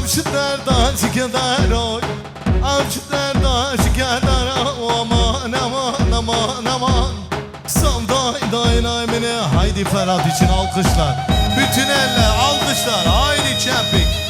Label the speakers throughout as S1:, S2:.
S1: avcılar da çıkar oy, avcılar da çıkar aman aman aman aman. Samday daynay beni. Haydi Ferhat için alkışlar. Bütün eller alkışlar. Haydi Çempik.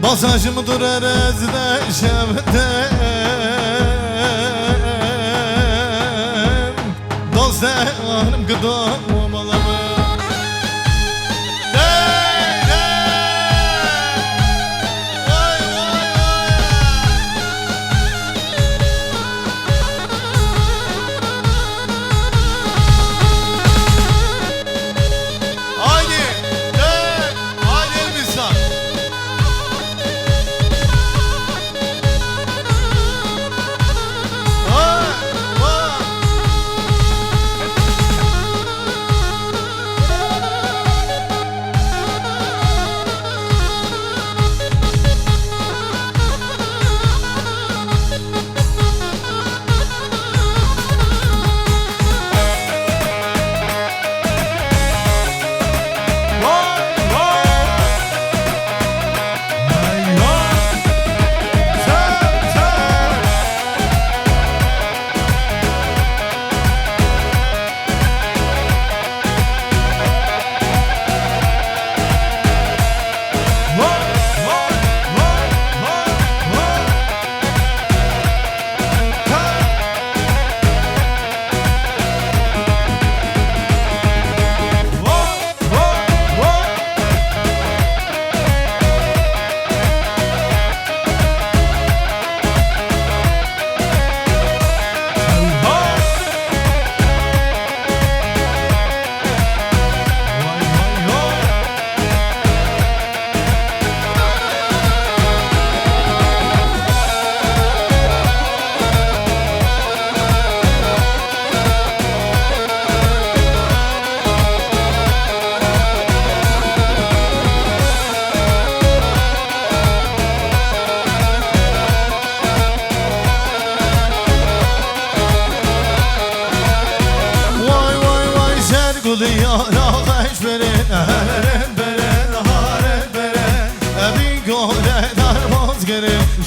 S1: Basajım durar ezde şevden, dostlarım gıdam omalamı.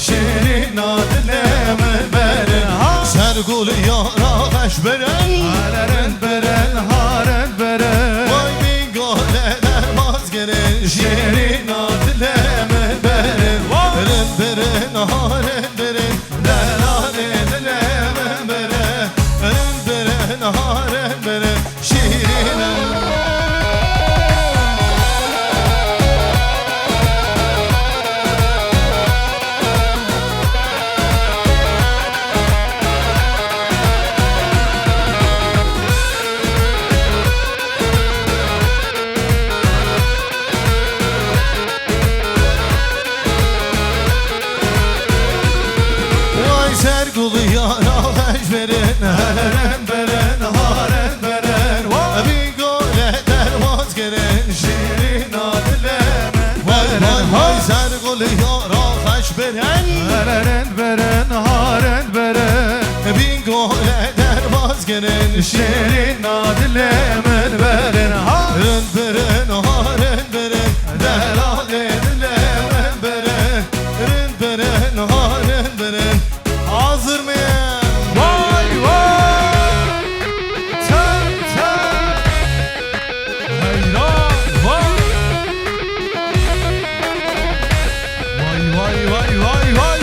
S1: Şirin adleme beren Sergul yara eşberen Haren beren, haren beren Vay bin goleler vazgerin Şirin adleme beren Haren beren, haren beren Lelane deleme beren Haren beren, haren beren Şirin Şirin adile menberin Rınberin rınberin Delalile menberin Rınberin rınberin Hazır mıyım?
S2: Vay vay Ten ten Hayran vay Vay vay vay vay vay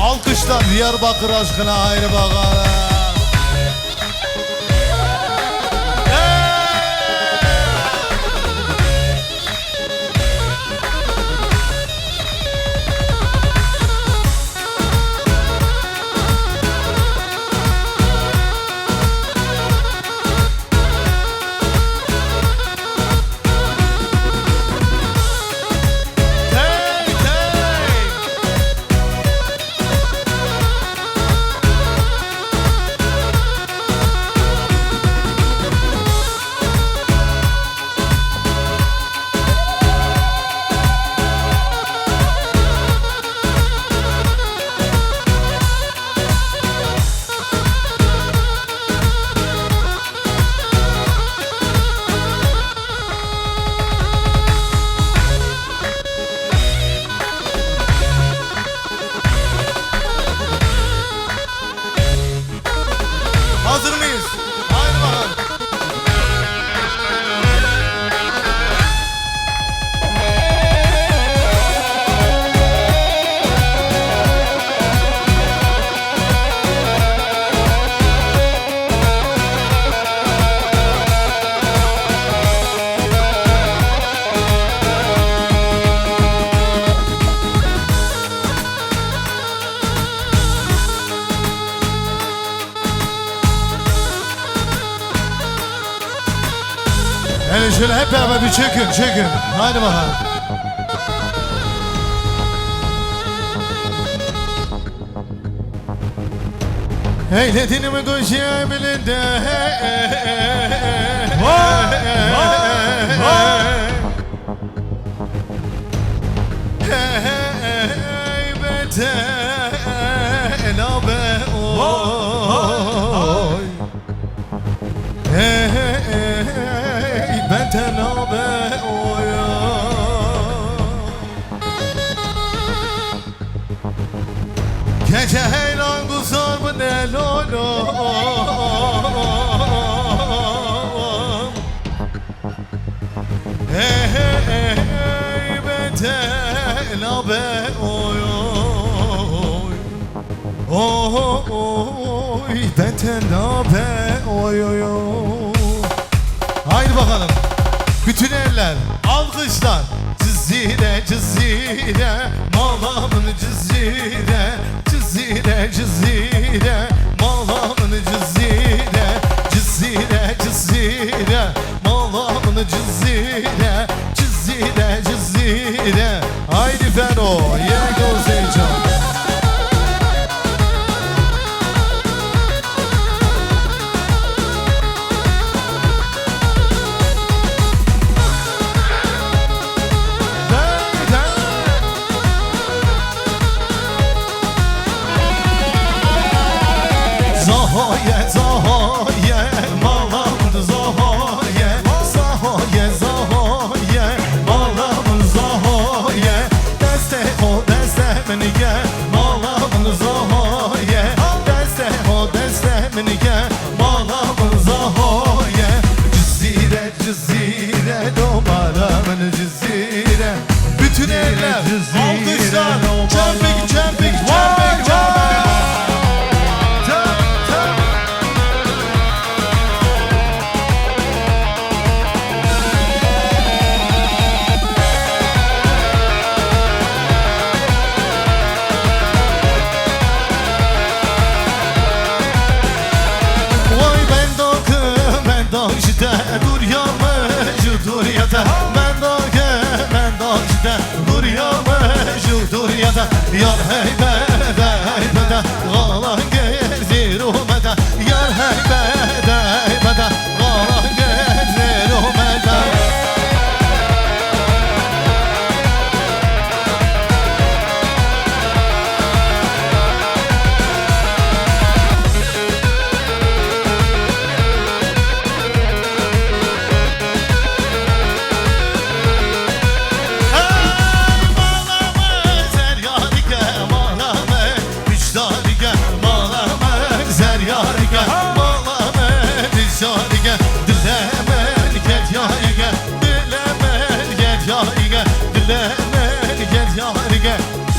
S1: Alkışlar Diyarbakır aşkına ayrı bakalım. Hazır mıyız? Haydi bakalım. Yani şöyle hep beraber bir çökün. Haydi bakalım. Eyledin mi düşebilinde Beten abi oy Beten abi oy Gece heylan kuzar mı ne lolo Beten abi oy Oy Beten abi oy Haydi bakalım. Bütün eller, alkışlar. Cizire, malamın cizire, malamın cizire, malamın cizire. Haydi Fero, yeah goes Heyecan. Zahoye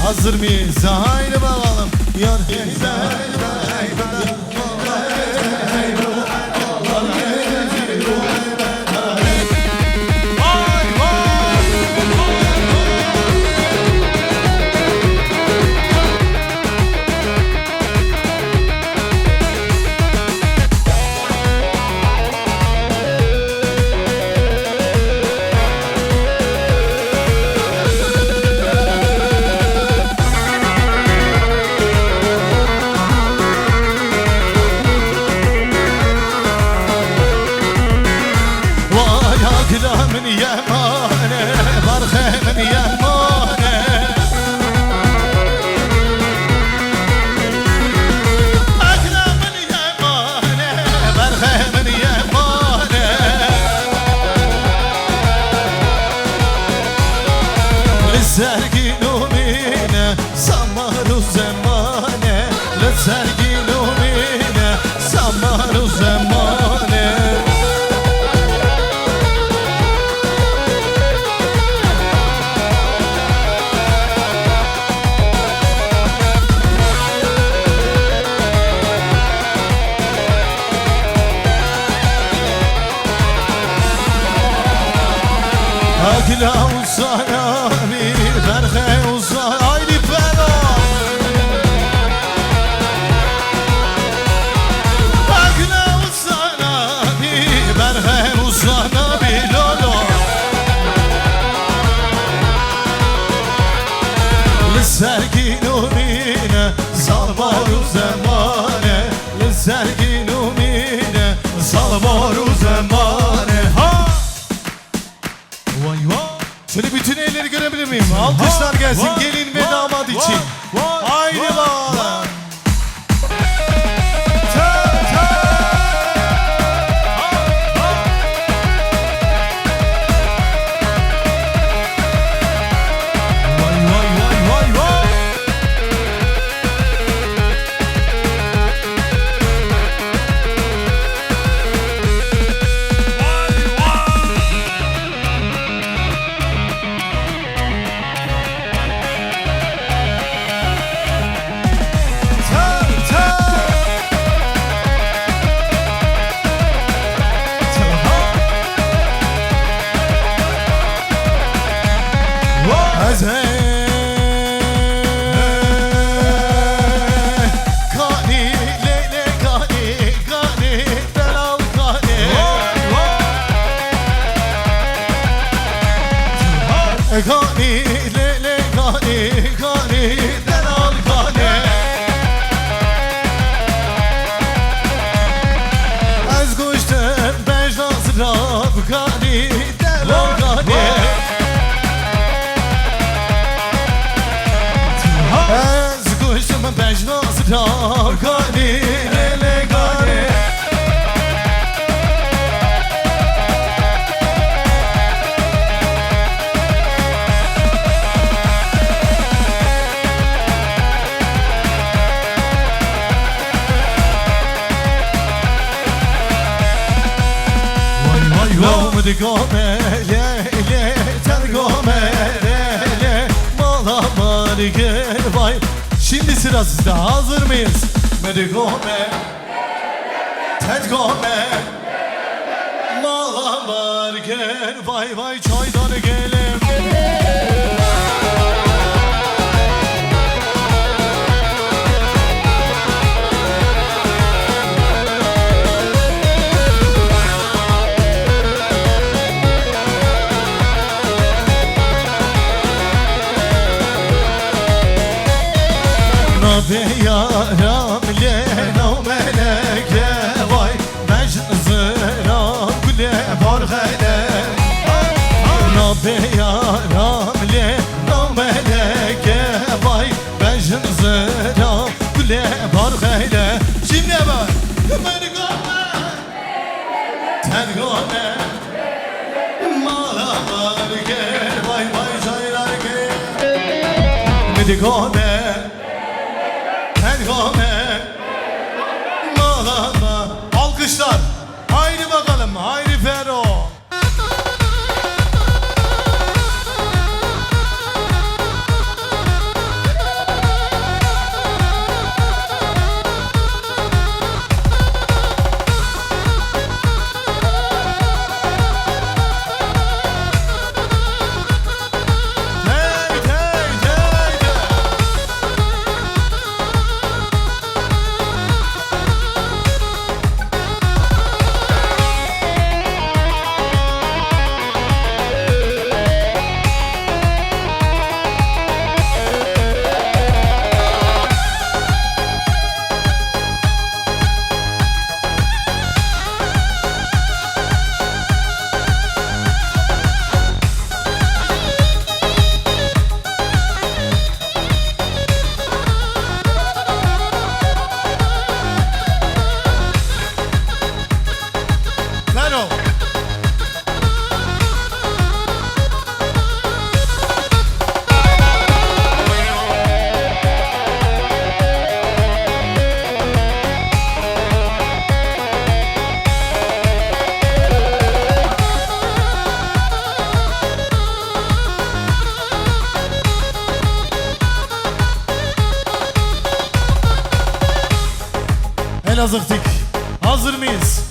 S1: Hazır mıyız? Haydi bakalım. Yar
S2: Vay vay.
S1: Vay akramın yemane, barxemın yemane. Akramın yemane, barxemın yemane. للسرقينومينة سمروا الزمانة للسرقينومينة سمروا الزمانة أكلا وصنامي فرخة وصنامي هايدي فرو أكلا وصنامي فرخة وصنامي لولو للسرقينومينة صبروا زمانة للسرقينومينة صبروا زمانة ها
S2: Vay vay.
S1: Şöyle bütün elleri görebilir miyim? Alkışlar gelsin
S2: Vay,
S1: gelin ve
S2: vay,
S1: damat için.
S2: vay,
S1: Haydi
S2: vay,
S1: bakalım.
S2: Vay vay vay vay vay.
S1: Kani lele kani kani delal kani Kani lele kani kani delal kani Az kuştum ben şansırab kani delal kani Az kuştum ben şansırab kani lele kani Lom de gome le le ter gome le le Malamar gel vay. Şimdi sıra sizde, hazır mıyız? Mede gome ter gome Malamar gel vay vay çaydan gelim Nabe yaram le no meleke vay Mecn zıra kule bargele Nabe yaram le no meleke vay Mecn zıra kule bargele Şimdi bak Beni görme Ter görme Mala var gel vay vay çaylar gel Beni görme Malama. Alkışlar. Haydi bakalım. Haydi Fero. biraz ıktık. Hazır mıyız?